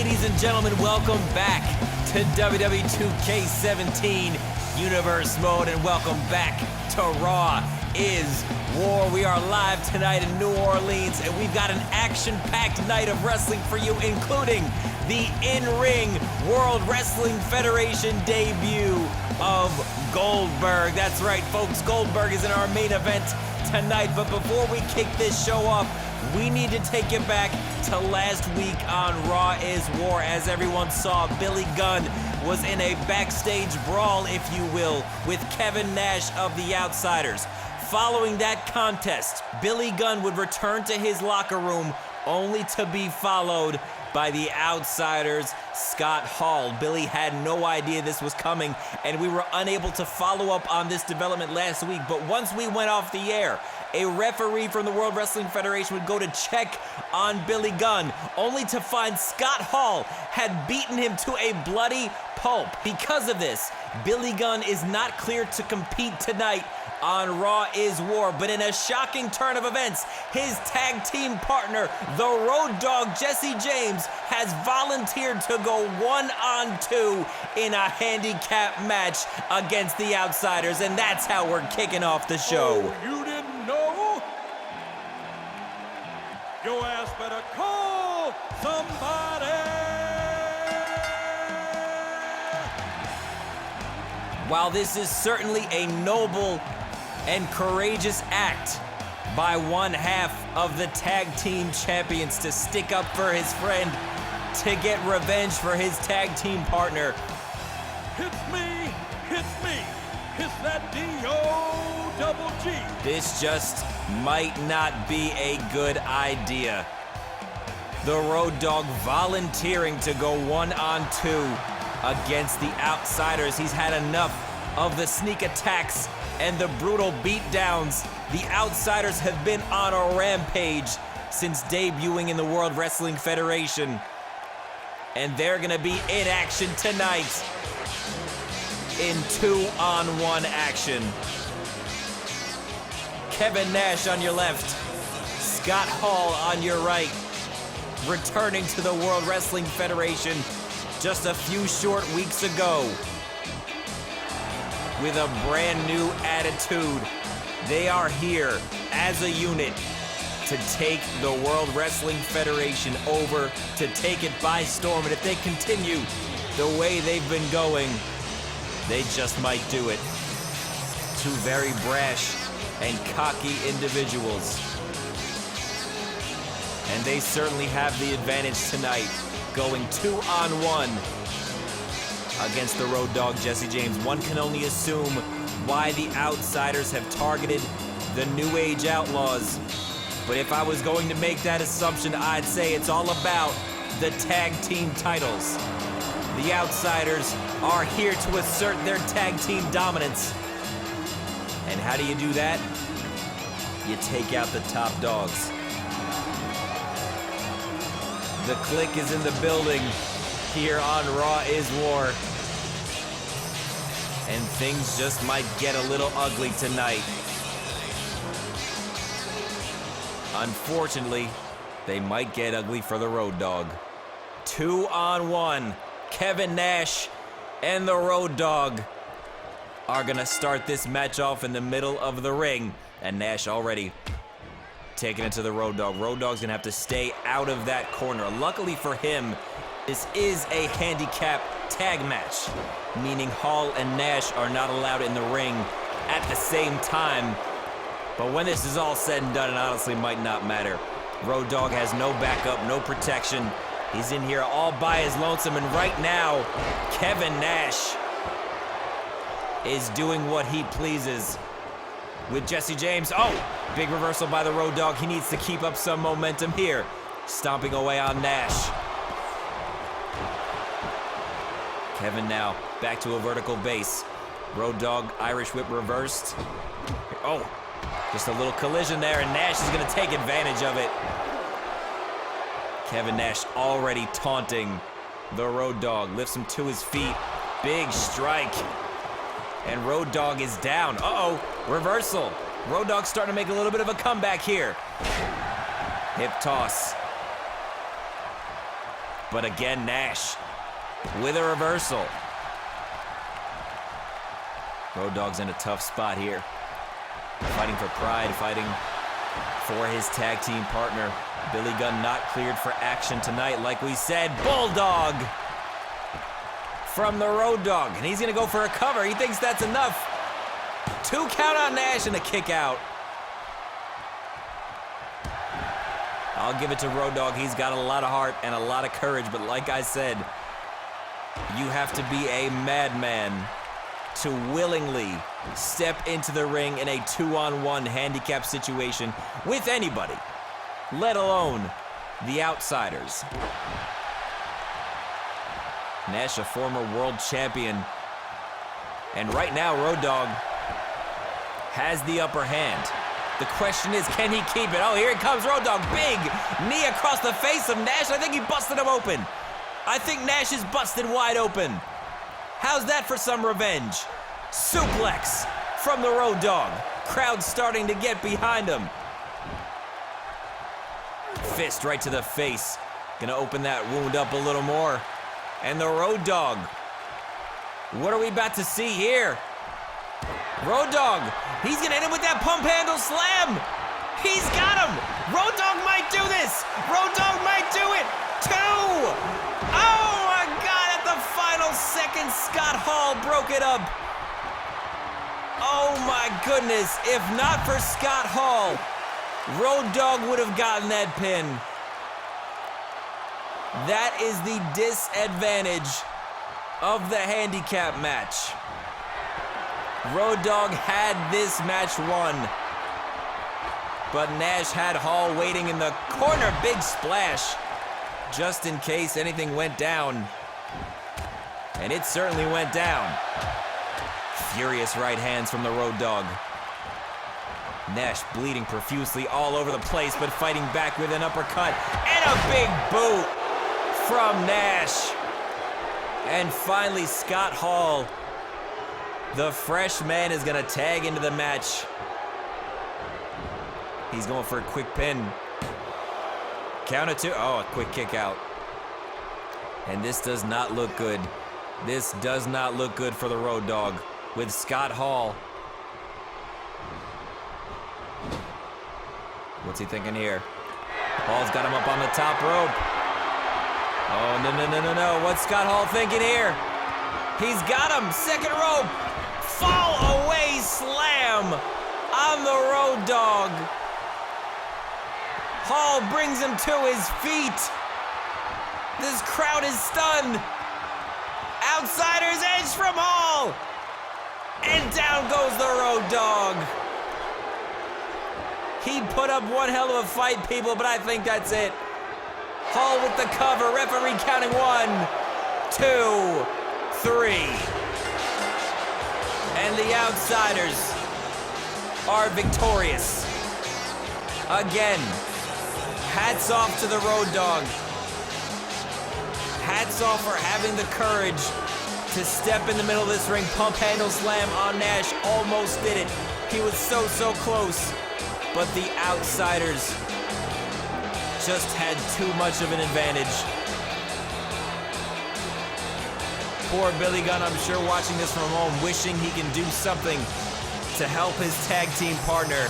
Ladies and gentlemen, welcome back to WWE 2K17 Universe Mode, and welcome back to Raw is War. We are live tonight in New Orleans, and we've got an action-packed night of wrestling for you, including the in-ring World Wrestling Federation debut of Goldberg. That's right, folks, Goldberg is in our main event tonight, but before we kick this show off, we need to take it back to last week on Raw is War. As everyone saw, Billy Gunn was in a backstage brawl, if you will, with Kevin Nash of the Outsiders. Following that contest, Billy Gunn would return to his locker room only to be followed by the Outsiders' Scott Hall. Billy had no idea this was coming, and we were unable to follow up on this development last week. But once we went off the air, a referee from the World Wrestling Federation would go to check on Billy Gunn, only to find Scott Hall had beaten him to a bloody pulp. Because of this, Billy Gunn is not cleared to compete tonight on Raw is War, but in a shocking turn of events, his tag team partner, the Road Dogg Jesse James, has volunteered to go 1-on-2 in a handicap match against the Outsiders, and that's how we're kicking off the show. Oh, you didn't know? Your ass better call somebody! While this is certainly a noble and courageous act by one half of the tag team champions to stick up for his friend, to get revenge for his tag team partner, Hits me, hits that D-O-double-G. this just might not be a good idea. The Road Dogg volunteering to go 1-on-2 against the Outsiders. He's had enough of the sneak attacks and the brutal beatdowns. The Outsiders have been on a rampage since debuting in the World Wrestling Federation, and they're gonna be in action tonight in 2-on-1 action. Kevin Nash on your left, Scott Hall on your right, returning to the World Wrestling Federation just a few short weeks ago with a brand new attitude. They are here as a unit to take the World Wrestling Federation over, to take it by storm. And if they continue the way they've been going, they just might do it. Two very brash and cocky individuals. And they certainly have the advantage tonight, going 2-on-1 against the Road Dogg Jesse James. One can only assume why the Outsiders have targeted the New Age Outlaws. But if I was going to make that assumption, I'd say it's all about the tag team titles. The Outsiders are here to assert their tag team dominance. And how do you do that? You take out the top dogs. The Clique is in the building here on Raw is War. And things just might get a little ugly tonight. Unfortunately, they might get ugly for the Road Dogg. 2-on-1. Kevin Nash and the Road Dogg are gonna start this match off in the middle of the ring. And Nash already taking it to the Road Dogg. Road Dogg's gonna have to stay out of that corner. Luckily for him, this is a handicap tag match, meaning Hall and Nash are not allowed in the ring at the same time. But when this is all said and done, it honestly might not matter. Road Dogg has no backup, no protection. He's in here all by his lonesome, and right now, Kevin Nash is doing what he pleases with Jesse James. Oh, big reversal by the Road Dogg. He needs to keep up some momentum here. Stomping away on Nash. Kevin now back to a vertical base. Road Dogg, Irish whip reversed. Oh, just a little collision there, and Nash is gonna take advantage of it. Kevin Nash already taunting the Road Dogg, lifts him to his feet. Big strike, and Road Dogg is down. Uh-oh, reversal. Road Dogg's starting to make a little bit of a comeback here. Hip toss. But again, Nash with a reversal. Road Dogg's in a tough spot here. Fighting for pride, fighting for his tag team partner. Billy Gunn not cleared for action tonight, like we said. Bulldog from the Road Dogg, and he's gonna go for a cover. He thinks that's enough. 2 count on Nash and a kick out. I'll give it to Road Dogg. He's got a lot of heart and a lot of courage, but like I said, you have to be a madman to willingly step into the ring in a 2-on-1 handicap situation with anybody, let alone the outsiders. Nash, a former world champion, and right now Road Dogg has the upper hand. The question is, can he keep it? Oh, here it comes, Road Dogg. Big knee across the face of Nash. I think he busted him open. I think Nash is busted wide open. How's that for some revenge? Suplex from the Road Dogg. Crowd starting to get behind him. Fist right to the face. Gonna open that wound up a little more. And the Road Dogg. What are we about to see here? Road Dogg, he's gonna hit him with that pump handle slam. He's got him. Road Dogg might do this. Road Dogg might do it. 2. Oh my God, at the final second, Scott Hall broke it up. Oh my goodness, if not for Scott Hall, Road Dogg would have gotten that pin. That is the disadvantage of the handicap match. Road Dogg had this match won, but Nash had Hall waiting in the corner. Big splash, just in case anything went down. And it certainly went down. Furious right hands from the Road Dogg. Nash bleeding profusely all over the place, but fighting back with an uppercut and a big boot from Nash. And finally, Scott Hall, the fresh man, is gonna tag into the match. He's going for a quick pin. Count it 2. Oh, a quick kick out. And this does not look good. This does not look good for the Road Dogg with Scott Hall. What's he thinking here? Hall's got him up on the top rope. Oh, no. What's Scott Hall thinking here? He's got him. Second rope. Fall away slam on the Road Dogg. Hall brings him to his feet. This crowd is stunned. Outsider's edge from Hall. And down goes the Road Dogg. He put up one hell of a fight, people, but I think that's it. Hall with the cover. Referee counting 1, 2, 3. And the outsiders are victorious. Again, hats off to the Road Dogg. Hats off for having the courage to step in the middle of this ring. Pump handle slam on Nash. Almost did it. He was so close. But the outsiders just had too much of an advantage. Poor Billy Gunn, I'm sure, watching this from home, wishing he can do something to help his tag team partner.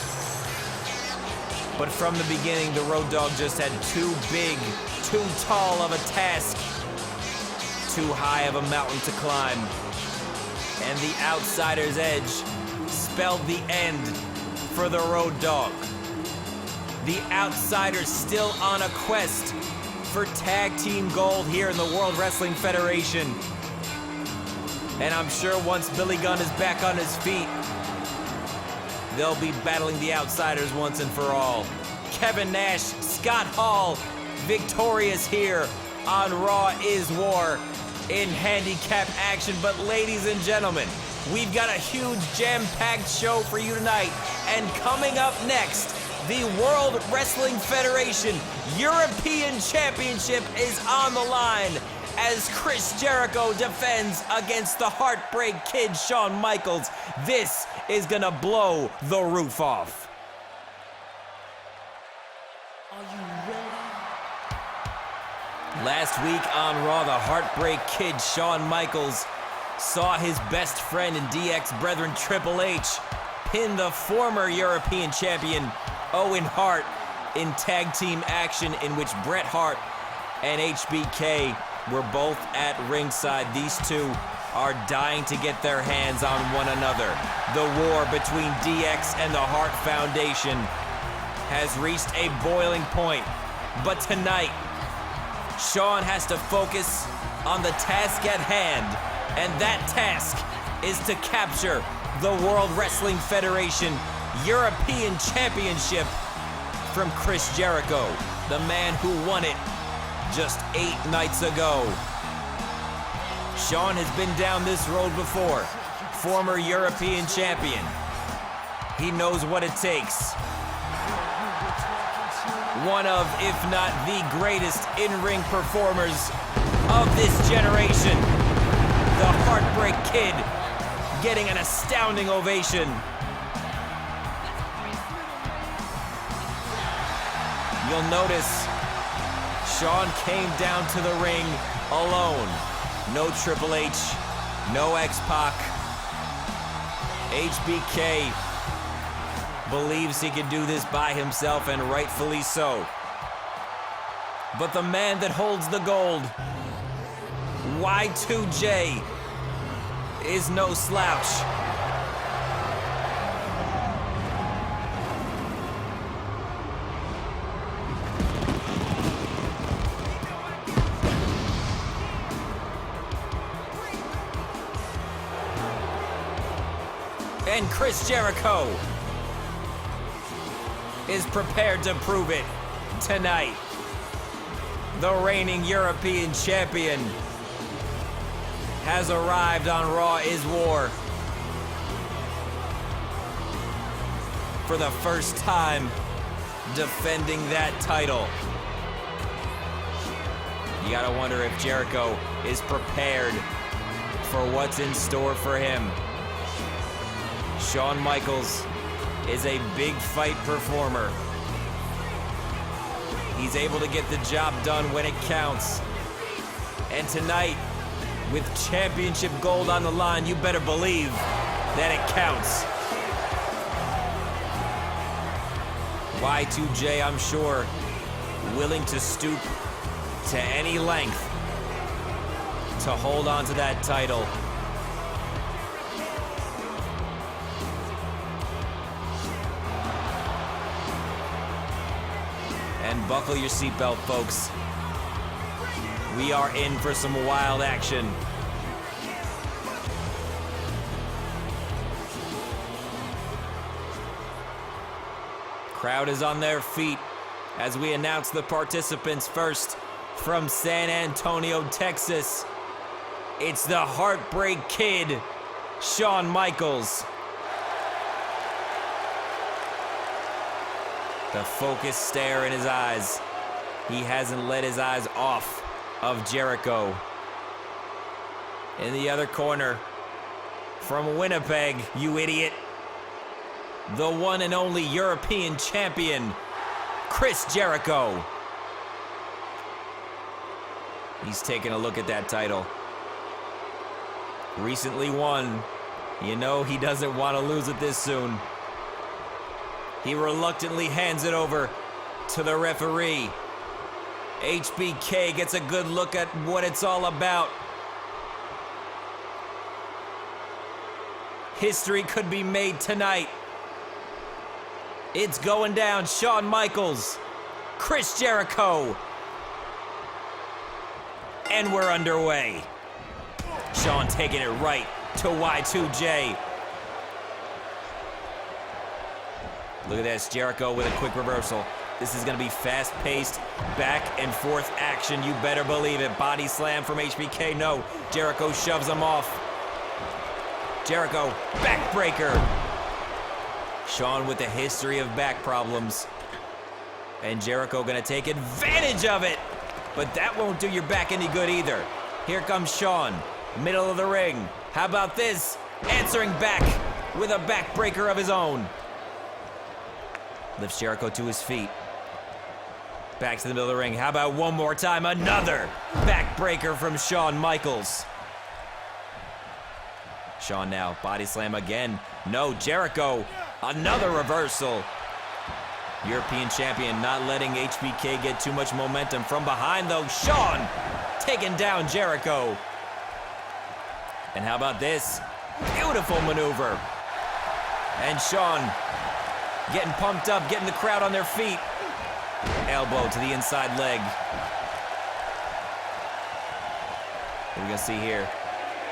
But from the beginning, the Road Dogg just had too big, too tall of a task, too high of a mountain to climb. And the outsider's edge spelled the end for the Road Dogg. The outsiders still on a quest for tag team gold here in the World Wrestling Federation. And I'm sure once Billy Gunn is back on his feet, they'll be battling the outsiders once and for all. Kevin Nash, Scott Hall, victorious here on Raw is War in handicap action. But ladies and gentlemen, we've got a huge jam-packed show for you tonight. And coming up next, the World Wrestling Federation European Championship is on the line as Chris Jericho defends against the Heartbreak Kid, Shawn Michaels. This is gonna blow the roof off. Are you ready? Last week on Raw, the Heartbreak Kid, Shawn Michaels, saw his best friend and DX brethren Triple H pin the former European champion Owen Hart in tag team action in which Bret Hart and HBK were both at ringside. These two are dying to get their hands on one another. The war between DX and the Hart Foundation has reached a boiling point, but tonight, Shawn has to focus on the task at hand, and that task is to capture the World Wrestling Federation European Championship from Chris Jericho, the man who won it just 8 nights ago. Shawn has been down this road before, former European champion. He knows what it takes. One of, if not the greatest in-ring performers of this generation. The Heartbreak Kid getting an astounding ovation. You'll notice Shawn came down to the ring alone. No Triple H, no X-Pac. HBK believes he can do this by himself, and rightfully so. But the man that holds the gold, Y2J, is no slouch. And Chris Jericho is prepared to prove it tonight. The reigning European champion has arrived on Raw is War for the first time, defending that title. You gotta wonder if Jericho is prepared for what's in store for him. Shawn Michaels is a big fight performer. He's able to get the job done when it counts. And tonight, with championship gold on the line, you better believe that it counts. Y2J, I'm sure, willing to stoop to any length to hold on to that title. And buckle your seatbelt, folks. We are in for some wild action. Crowd is on their feet as we announce the participants. First, from San Antonio, Texas, it's the Heartbreak Kid, Shawn Michaels. The focused stare in his eyes. He hasn't let his eyes off of Jericho. In the other corner, from Winnipeg, you idiot, the one and only European champion, Chris Jericho. He's taking a look at that title. Recently won. You know he doesn't want to lose it this soon. He reluctantly hands it over to the referee. HBK gets a good look at what it's all about. History could be made tonight. It's going down. Shawn Michaels, Chris Jericho. And we're underway. Shawn taking it right to Y2J. Look at this, Jericho with a quick reversal. This is gonna be fast-paced, back-and-forth action. You better believe it. Body slam from HBK. No, Jericho shoves him off. Jericho, backbreaker. Shawn with a history of back problems. And Jericho gonna take advantage of it. But that won't do your back any good either. Here comes Shawn, middle of the ring. How about this? Answering back with a backbreaker of his own. Lifts Jericho to his feet. Back to the middle of the ring. How about one more time? Another backbreaker from Shawn Michaels. Shawn now, body slam again. No, Jericho, another reversal. European champion not letting HBK get too much momentum from behind though. Shawn taking down Jericho. And how about this? Beautiful maneuver. And Shawn getting pumped up, getting the crowd on their feet. Elbow to the inside leg. What are we gonna see here?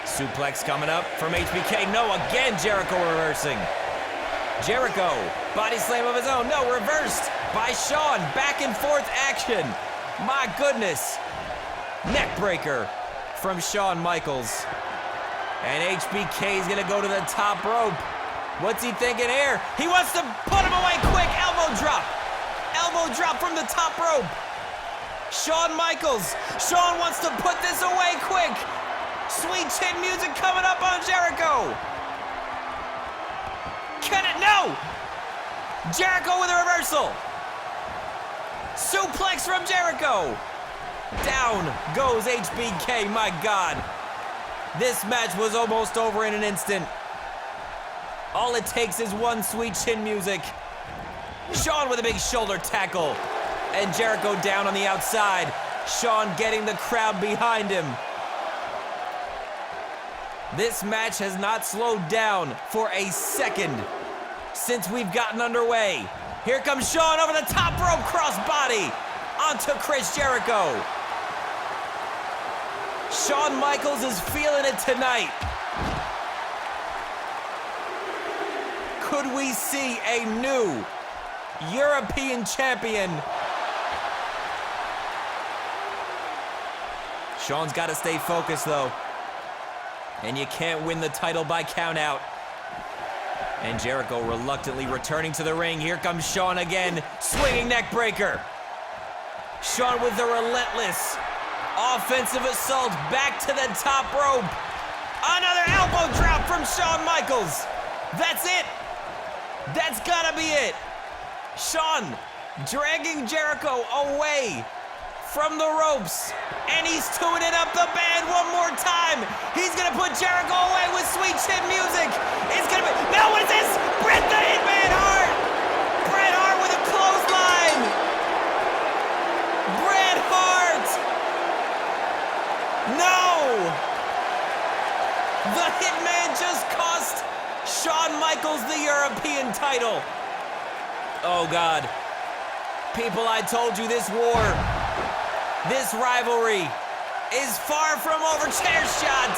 Suplex coming up from HBK. No, again Jericho reversing. Jericho, body slam of his own. No, reversed by Shawn. Back and forth action. My goodness. Neck breaker from Shawn Michaels. And HBK is gonna go to the top rope. What's he thinking here? He wants to put him away quick. Elbow drop. Elbow drop from the top rope. Shawn Michaels. Shawn wants to put this away quick. Sweet chin music coming up on Jericho. Can it? No! Jericho with a reversal. Suplex from Jericho. Down goes HBK, my God. This match was almost over in an instant. All it takes is one sweet chin music. Shawn with a big shoulder tackle. And Jericho down on the outside. Shawn getting the crowd behind him. This match has not slowed down for a second since we've gotten underway. Here comes Shawn over the top rope, crossbody onto Chris Jericho. Shawn Michaels is feeling it tonight. Could we see a new European champion? Shawn's got to stay focused though. And you can't win the title by countout. And Jericho reluctantly returning to the ring. Here comes Shawn again, swinging neck breaker. Shawn with the relentless offensive assault back to the top rope. Another elbow drop from Shawn Michaels. That's it. That's gotta be it. Shawn dragging Jericho away from the ropes. And he's tuning up the band one more time. He's gonna put Jericho away with sweet chin music. It's gonna be, now what is this? Bret the Hitman Hart! Bret Hart with a clothesline! Bret Hart! No! The Hitman just cost Shawn Michaels the European title. Oh God. People, I told you this war, this rivalry is far from over. Chair shot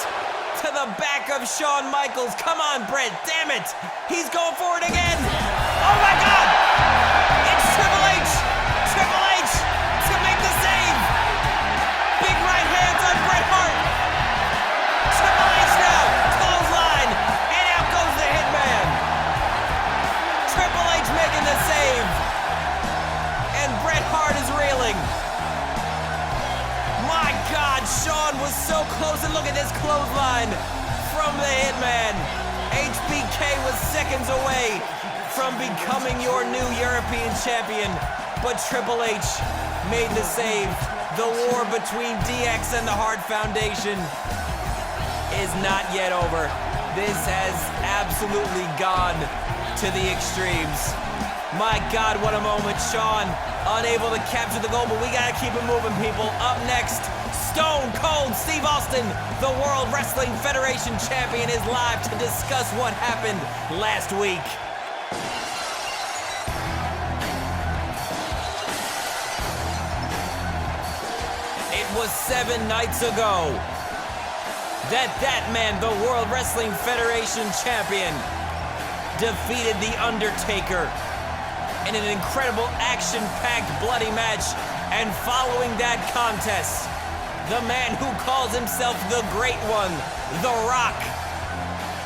to the back of Shawn Michaels. Come on, Bret, damn it. He's going for it again. Oh my God. It's Triple H. Triple H to make the save. Big right hands on Bret Hart. Triple H now, clothesline, and out goes the Hitman. Triple H making the save. And Bret Hart is reeling. My God, Shawn was so close, and look at this clothesline from the Hitman. HBK was seconds away from becoming your new European champion, but Triple H made the save. The war between DX and the Hart Foundation is not yet over. This has absolutely gone to the extremes. My God, what a moment. Shawn unable to capture the goal, but we gotta keep it moving, people. Up next, Stone Cold Steve Austin, the World Wrestling Federation champion, is live to discuss what happened last week. It was 7 nights ago that man, the World Wrestling Federation champion, defeated the Undertaker in an incredible action-packed bloody match. And following that contest, the man who calls himself the Great One, The Rock,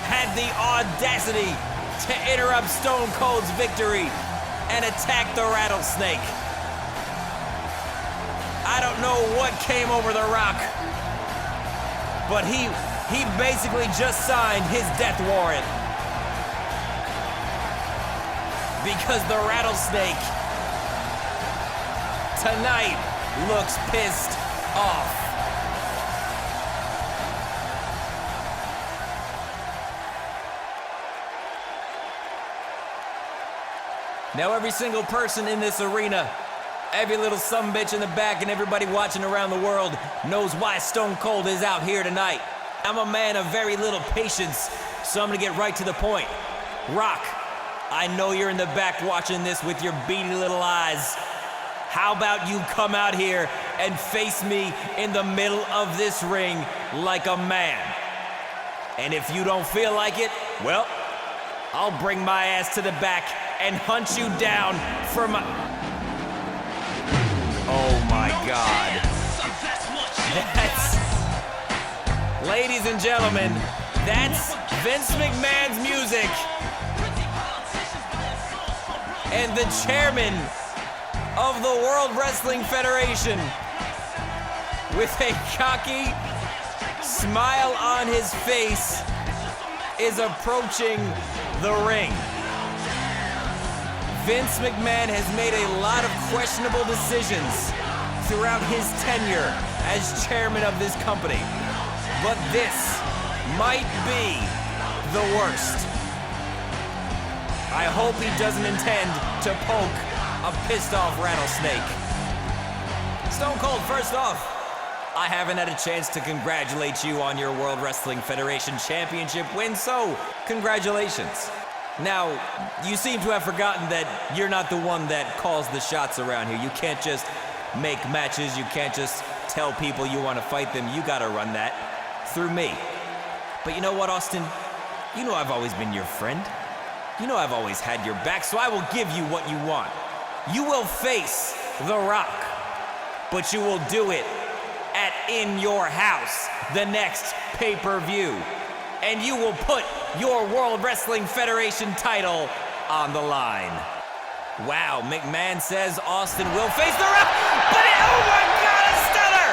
had the audacity to interrupt Stone Cold's victory and attack the Rattlesnake. I don't know what came over The Rock, but he basically just signed his death warrant. Because the Rattlesnake tonight looks pissed off. Now every single person in this arena, every little sumbitch in the back, and everybody watching around the world knows why Stone Cold is out here tonight. I'm a man of very little patience, so I'm gonna get right to the point. Rock, I know you're in the back watching this with your beady little eyes. How about you come out here and face me in the middle of this ring like a man? And if you don't feel like it, well, I'll bring my ass to the back and hunt you down for my... Oh my God. That's... Ladies and gentlemen, that's Vince McMahon's music. And the chairman of the World Wrestling Federation, with a cocky smile on his face, is approaching the ring. Vince McMahon has made a lot of questionable decisions throughout his tenure as chairman of this company, but this might be the worst. I hope he doesn't intend to poke a pissed off rattlesnake. Stone Cold, first off, I haven't had a chance to congratulate you on your World Wrestling Federation Championship win, so congratulations. Now, you seem to have forgotten that you're not the one that calls the shots around here. You can't just make matches, you can't just tell people you want to fight them. You gotta run that through me. But you know what, Austin? You know I've always been your friend. You know I've always had your back, so I will give you what you want. You will face The Rock, but you will do it at In Your House, the next pay-per-view. And you will put your World Wrestling Federation title on the line. Wow, McMahon says Austin will face The Rock, but oh my God, a stunner!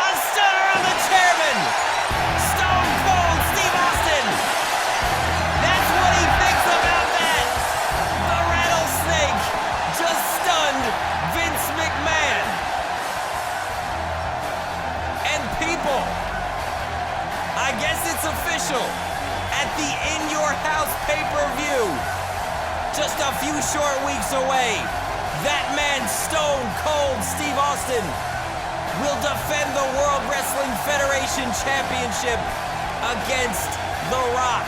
A stunner on the chairman! Stone Cold Steve Austin! That's what he thinks about that! The rattlesnake just stunned Vince McMahon. And people, I guess it's official. At the In Your House pay-per-view, just a few short weeks away, that man Stone Cold Steve Austin will defend the World Wrestling Federation Championship against The Rock.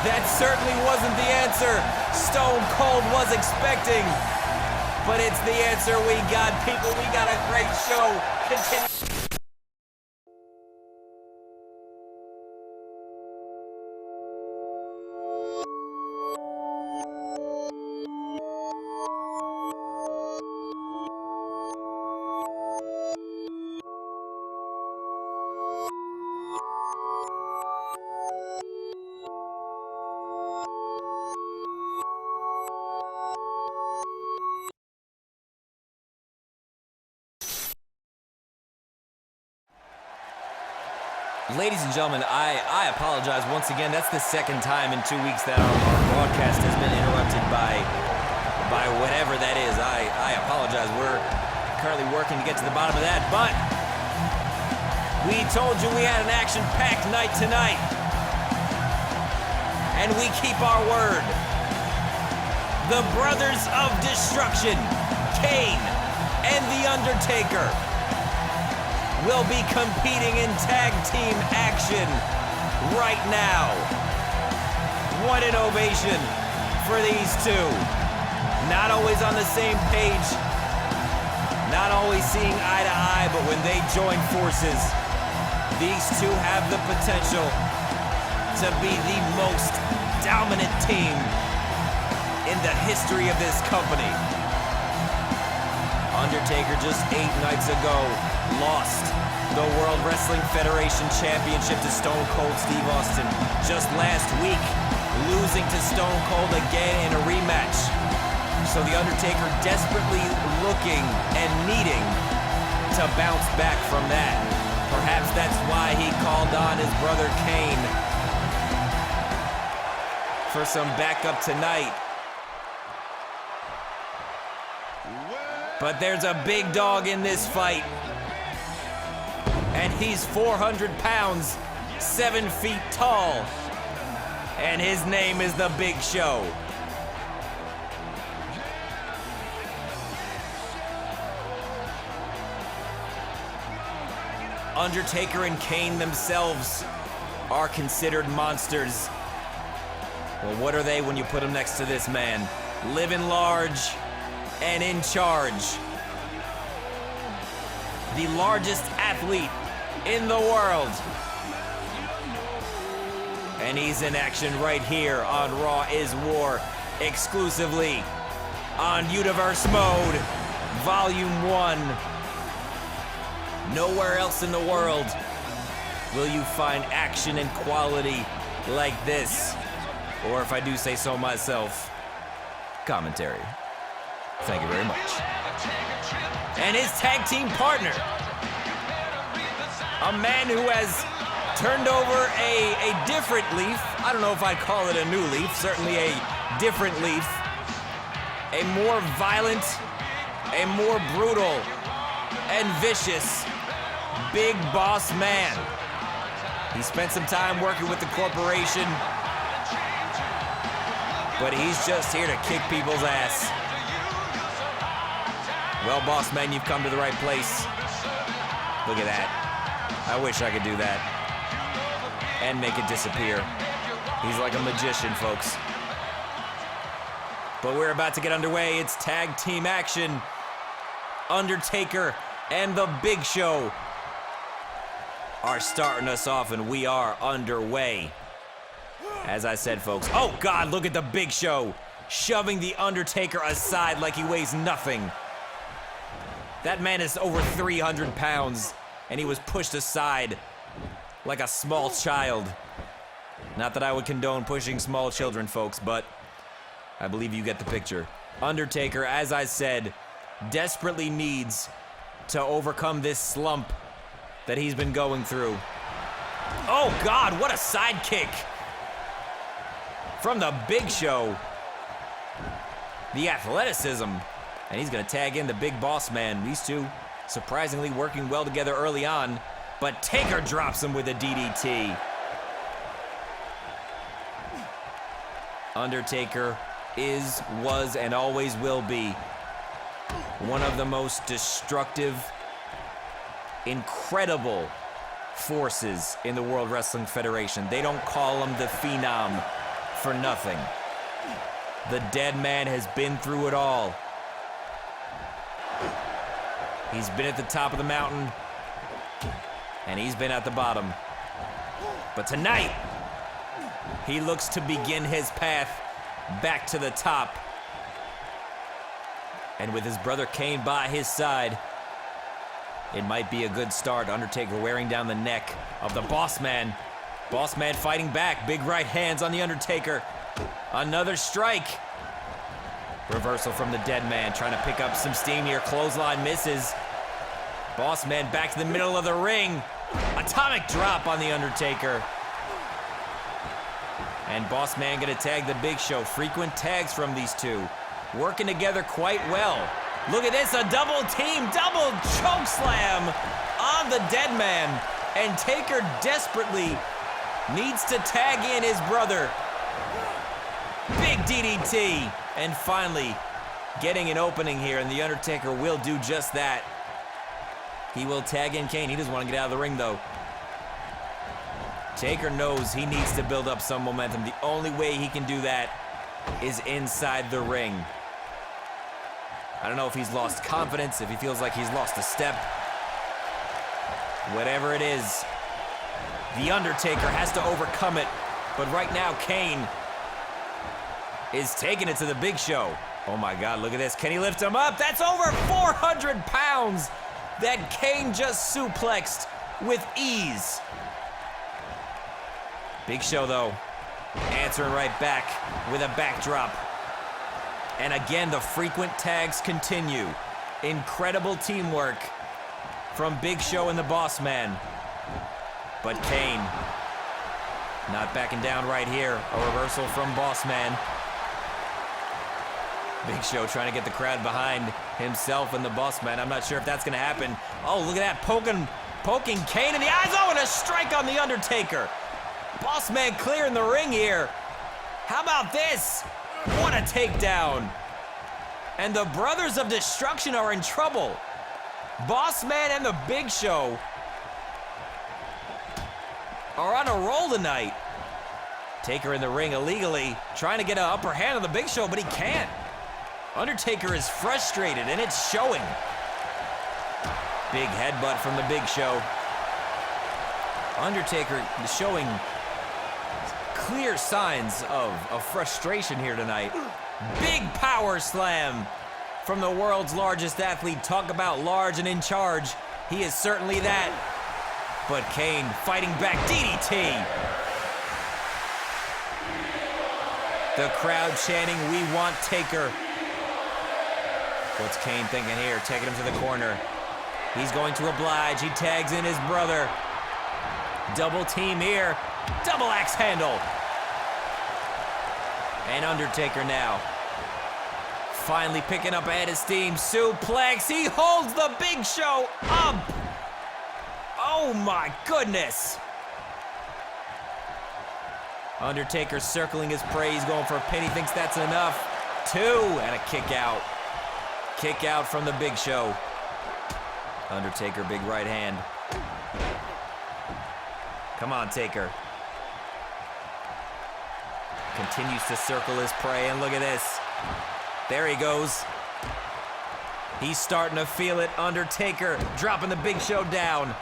That certainly wasn't the answer Stone Cold was expecting, but it's the answer we got, people. We got a great show. Continue. Ladies and gentlemen, I apologize once again. That's the second time in 2 weeks that our broadcast has been interrupted by whatever that is. I apologize. We're currently working to get to the bottom of that, but we told you we had an action-packed night tonight, and we keep our word. The Brothers of Destruction, Kane and The Undertaker, will be competing in tag team action right now. What an ovation for these two. Not always on the same page, not always seeing eye to eye, but when they join forces, these two have the potential to be the most dominant team in the history of this company. Undertaker just 8 nights ago lost the World Wrestling Federation Championship to Stone Cold Steve Austin. Just last week, losing to Stone Cold again in a rematch. So The Undertaker desperately looking and needing to bounce back from that. Perhaps that's why he called on his brother Kane for some backup tonight. Well, But there's a big dog in this fight. And he's 400 pounds, 7 feet tall. And his name is The Big Show. Undertaker and Kane themselves are considered monsters. Well, what are they when you put them next to this man? Living large and in charge. The largest athlete in the world. And he's in action right here on Raw is War, exclusively on Universe Mode, Volume 1. Nowhere else in the world will you find action and quality like this. Or if I do say so myself, commentary. Thank you very much. And his tag team partner, a man who has turned over a different leaf. I don't know if I'd call it a new leaf, certainly a different leaf. A more violent, a more brutal, and vicious Big Boss Man. He spent some time working with the corporation, but he's just here to kick people's ass. Well, Boss Man, you've come to the right place. Look at that. I wish I could do that and make it disappear. He's like a magician, folks. But we're about to get underway. It's tag team action. Undertaker and The Big Show are starting us off, and we are underway. As I said, folks, oh God, look at The Big Show shoving The Undertaker aside like he weighs nothing. That man is over 300 pounds, and he was pushed aside like a small child. Not that I would condone pushing small children, folks, but I believe you get the picture. Undertaker, as I said, desperately needs to overcome this slump that he's been going through. Oh God, what a sidekick from The Big Show. The athleticism, and he's gonna tag in the Big Boss Man. These two surprisingly working well together early on, but Taker drops him with a DDT. Undertaker is, was, and always will be one of the most destructive, incredible forces in the World Wrestling Federation. They don't call him the Phenom for nothing. The dead man has been through it all. He's been at the top of the mountain, and he's been at the bottom. But tonight, he looks to begin his path back to the top. And with his brother Kane by his side, it might be a good start. Undertaker wearing down the neck of the Boss Man. Boss Man fighting back. Big right hands on the Undertaker. Another strike. Reversal from the dead man, trying to pick up some steam here. Clothesline misses. Boss Man back to the middle of the ring. Atomic drop on the Undertaker. And Boss Man gonna tag the Big Show. Frequent tags from these two. Working together quite well. Look at this, a double team, double choke slam on the dead man. And Taker desperately needs to tag in his brother. Big DDT. And finally, getting an opening here, and the Undertaker will do just that. He will tag in Kane. He doesn't want to get out of the ring, though. Taker knows he needs to build up some momentum. The only way he can do that is inside the ring. I don't know if he's lost confidence, if he feels like he's lost a step. Whatever it is, the Undertaker has to overcome it. But right now, Kane is taking it to the Big Show. Oh my God, look at this. Can he lift him up? That's over 400 pounds that Kane just suplexed with ease. Big Show, though, answering right back with a backdrop. And again, the frequent tags continue. Incredible teamwork from Big Show and the Boss Man. But Kane not backing down right here. A reversal from Boss Man. Big Show trying to get the crowd behind himself and the boss man. I'm not sure if that's going to happen. Oh, look at that, poking Kane in the eyes. Oh, and a strike on the Undertaker. Boss man clearing the ring here. How about this? What a takedown. And the Brothers of Destruction are in trouble. Boss man and the Big Show are on a roll tonight. Taker in the ring illegally, trying to get an upper hand on the Big Show, but he can't. Undertaker is frustrated, and it's showing. Big headbutt from the Big Show. Undertaker showing clear signs of frustration here tonight. Big power slam from the world's largest athlete. Talk about large and in charge. He is certainly that. But Kane fighting back, DDT. The crowd chanting, "We want Taker." What's Kane thinking here? Taking him to the corner. He's going to oblige. He tags in his brother. Double team here. Double axe handle. And Undertaker now. Finally picking up at his steam. Suplex. He holds the Big Show up. Oh my goodness. Undertaker circling his prey. He's going for a pin. He thinks that's enough. 2 and a kick out. Kick out from the Big Show. Undertaker, big right hand. Come on, Taker. Continues to circle his prey, and look at this. There he goes. He's starting to feel it. Undertaker dropping the Big Show down.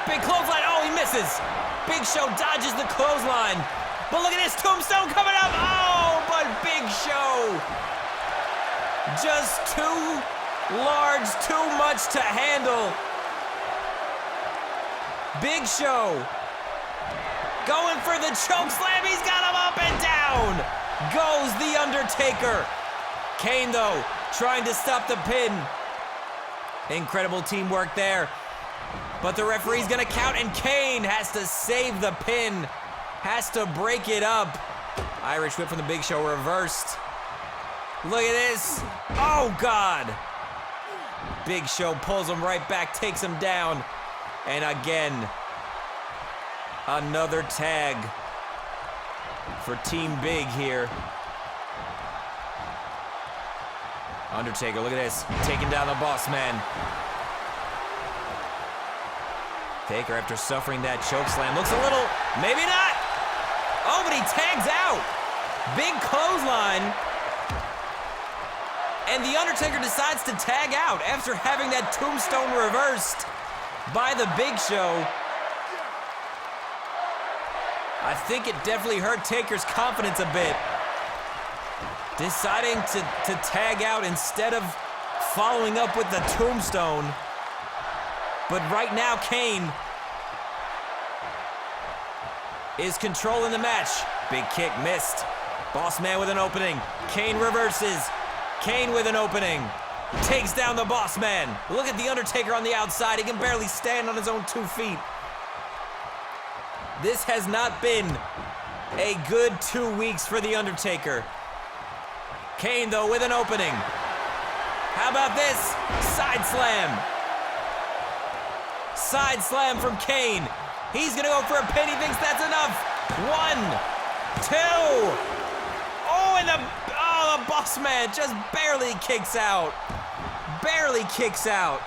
Big clothesline. Oh, he misses. Big Show dodges the clothesline. But look at this tombstone coming up. Oh, but Big Show. Just too large, too much to handle. Big Show going for the choke slam. He's got him up and down. Goes the Undertaker. Kane, though, trying to stop the pin. Incredible teamwork there. But the referee's gonna count, and Kane has to save the pin. Has to break it up. Irish whip from the Big Show reversed. Look at this. Oh, God. Big Show pulls him right back, takes him down. And again, another tag for Team Big here. Undertaker, look at this. Taking down the boss man. Taker, after suffering that choke slam, looks a little, maybe not. Oh, but he tags out. Big clothesline. And the Undertaker decides to tag out after having that tombstone reversed by the Big Show. I think it definitely hurt Taker's confidence a bit. Deciding to tag out instead of following up with the tombstone. But right now, Kane is controlling the match. Big kick missed. Boss man with an opening. Kane reverses. Kane with an opening. Takes down the boss man. Look at the Undertaker on the outside. He can barely stand on his own 2 feet. This has not been a good 2 weeks for the Undertaker. Kane, though, with an opening. How about this? Side slam. Side slam from Kane. He's gonna go for a pin. He thinks that's enough. 1, 2. Oh, and the boss man just barely kicks out. Barely kicks out.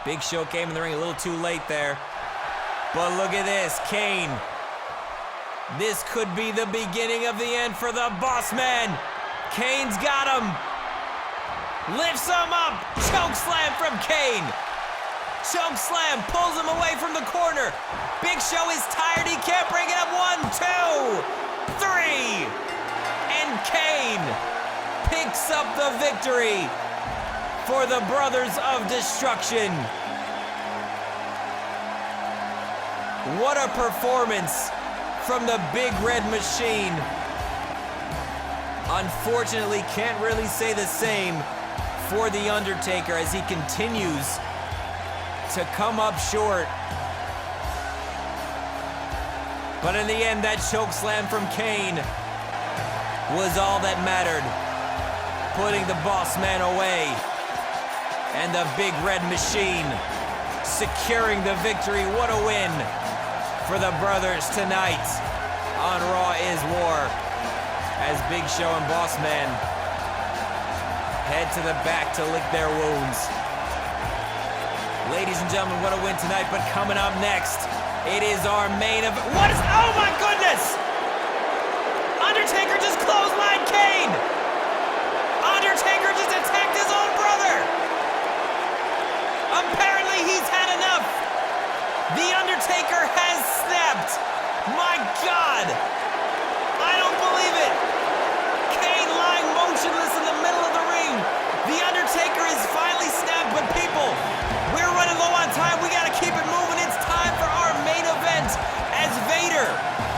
Big Show came in the ring a little too late there. But look at this, Kane. This could be the beginning of the end for the boss man. Kane's got him. Lifts him up. Choke slam from Kane. Choke slam pulls him away from the corner. Big Show is tired. He can't bring it up. 1, 2, 3. And Kane picks up the victory for the Brothers of Destruction. What a performance from the Big Red Machine. Unfortunately, can't really say the same for The Undertaker as he continues to come up short. But in the end, that choke slam from Kane was all that mattered. Putting the boss man away. And the big red machine securing the victory. What a win for the brothers tonight on Raw is War. As Big Show and Boss Man head to the back to lick their wounds. Ladies and gentlemen, what a win tonight. But coming up next, it is our main event. What is, oh my goodness! Undertaker just clotheslined Kane! Undertaker just attacked his own brother! Apparently he's had enough! The Undertaker has snapped! My God! I don't believe it! Kane lying motionless in the middle of the ring. The Undertaker is finally snapped, but people, we're running low on time. We gotta keep it moving. It's time for our main event as Vader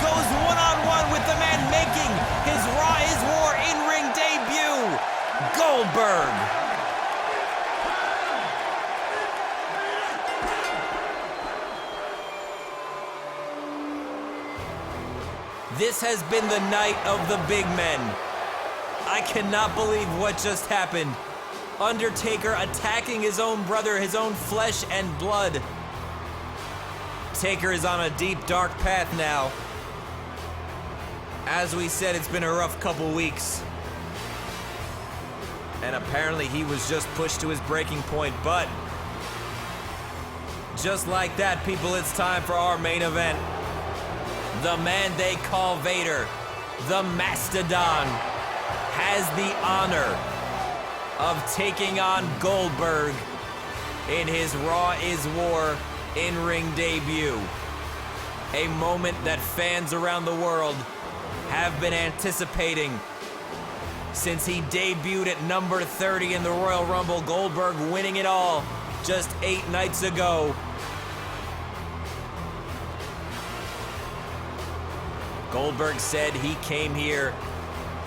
goes one-on-one with the man making his Raw is War in-ring debut, Goldberg. This has been the night of the big men. I cannot believe what just happened. Undertaker attacking his own brother, his own flesh and blood. Taker is on a deep, dark path now. As we said, it's been a rough couple weeks. And apparently he was just pushed to his breaking point, but just like that, people, it's time for our main event. The man they call Vader, the Mastodon, has the honor of taking on Goldberg in his Raw is War in-ring debut. A moment that fans around the world have been anticipating since he debuted at number 30 in the Royal Rumble, Goldberg winning it all just 8 nights ago. Goldberg said he came here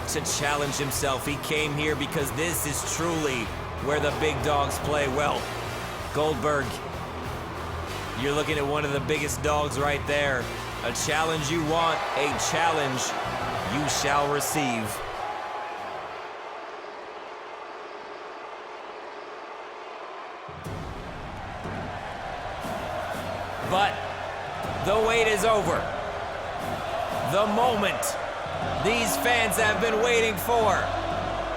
to challenge himself. He came here because this is truly where the big dogs play. Well, Goldberg, you're looking at one of the biggest dogs right there. A challenge you want, a challenge you shall receive. But the wait is over. The moment these fans have been waiting for.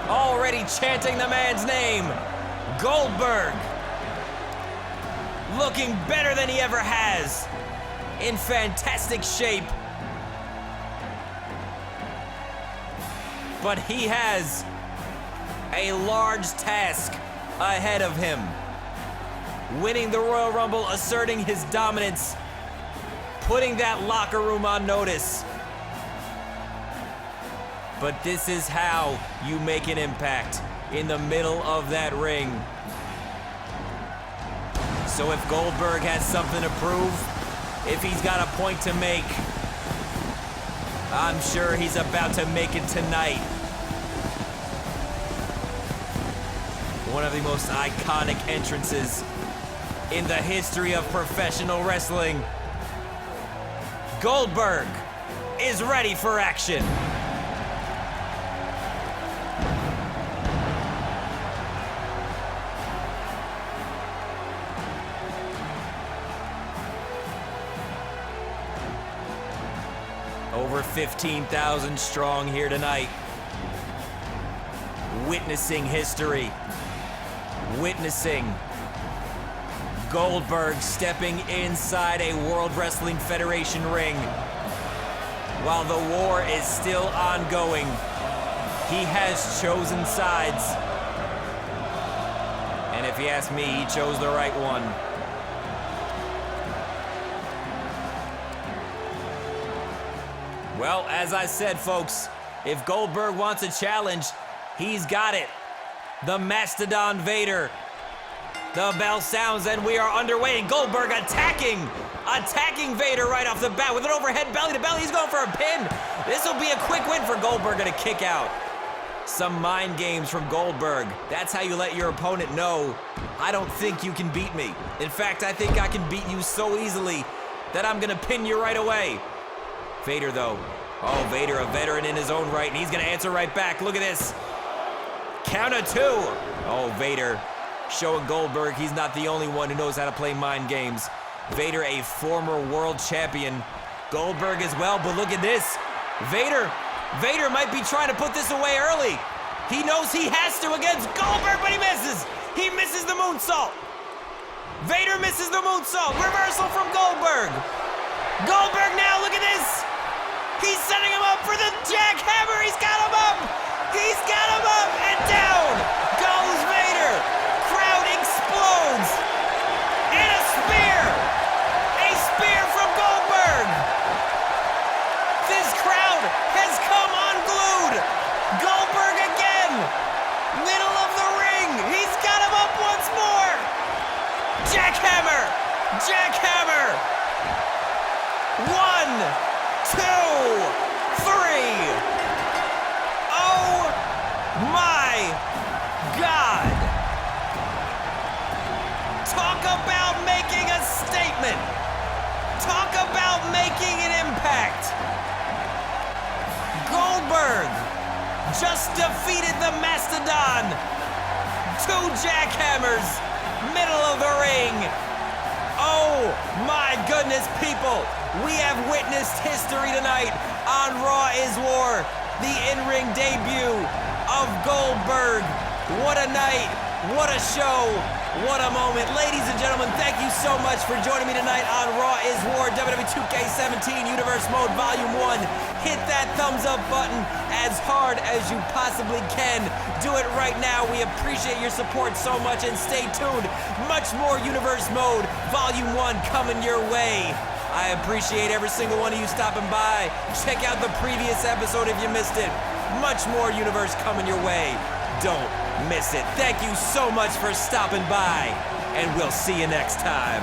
Already chanting the man's name, Goldberg. Looking better than he ever has. In fantastic shape. But he has a large task ahead of him. Winning the Royal Rumble, asserting his dominance, putting that locker room on notice. But this is how you make an impact, in the middle of that ring. So if Goldberg has something to prove, if he's got a point to make, I'm sure he's about to make it tonight. One of the most iconic entrances in the history of professional wrestling. Goldberg is ready for action. Over 15,000 strong here tonight. Witnessing history. Witnessing Goldberg stepping inside a World Wrestling Federation ring. While the war is still ongoing, he has chosen sides. And if you ask me, he chose the right one. Well, as I said, folks, if Goldberg wants a challenge, he's got it. The Mastodon Vader. The bell sounds and we are underway. And Goldberg attacking Vader right off the bat with an overhead belly to belly. He's going for a pin. This will be a quick win for Goldberg and a kick out. Some mind games from Goldberg. That's how you let your opponent know, I don't think you can beat me. In fact, I think I can beat you so easily that I'm gonna pin you right away. Vader, though. Oh, Vader, a veteran in his own right, and he's gonna answer right back. Look at this. Count of 2. Oh, Vader showing Goldberg he's not the only one who knows how to play mind games. Vader, a former world champion. Goldberg as well, but look at this. Vader might be trying to put this away early. He knows he has to against Goldberg, but he misses. He misses the moonsault. Vader misses the moonsault. Reversal from Goldberg. Goldberg now, look at this. He's setting him up for the jackhammer. He's got him up. He's got him up, and down goes Vader. Crowd explodes. And a spear. A spear from Goldberg. This crowd has come unglued. Goldberg again. Middle of the ring. He's got him up once more. Jackhammer. Jackhammer. 1, 2, 3. Oh my God. Talk about making a statement. Talk about making an impact. Goldberg just defeated the Mastodon. 2 jackhammers, middle of the ring. Oh my goodness, people. We have witnessed history tonight on Raw is War. The in-ring debut of Goldberg. What a night, what a show, what a moment. Ladies and gentlemen, thank you so much for joining me tonight on Raw is War, WWE 2K17 Universe Mode Volume 1. Hit that thumbs up button as hard as you possibly can. Do it right now. We appreciate your support so much, and stay tuned. Much more Universe Mode Volume 1 coming your way. I appreciate every single one of you stopping by. Check out the previous episode if you missed it. Much more Universe coming your way. Don't miss it. Thank you so much for stopping by, and we'll see you next time.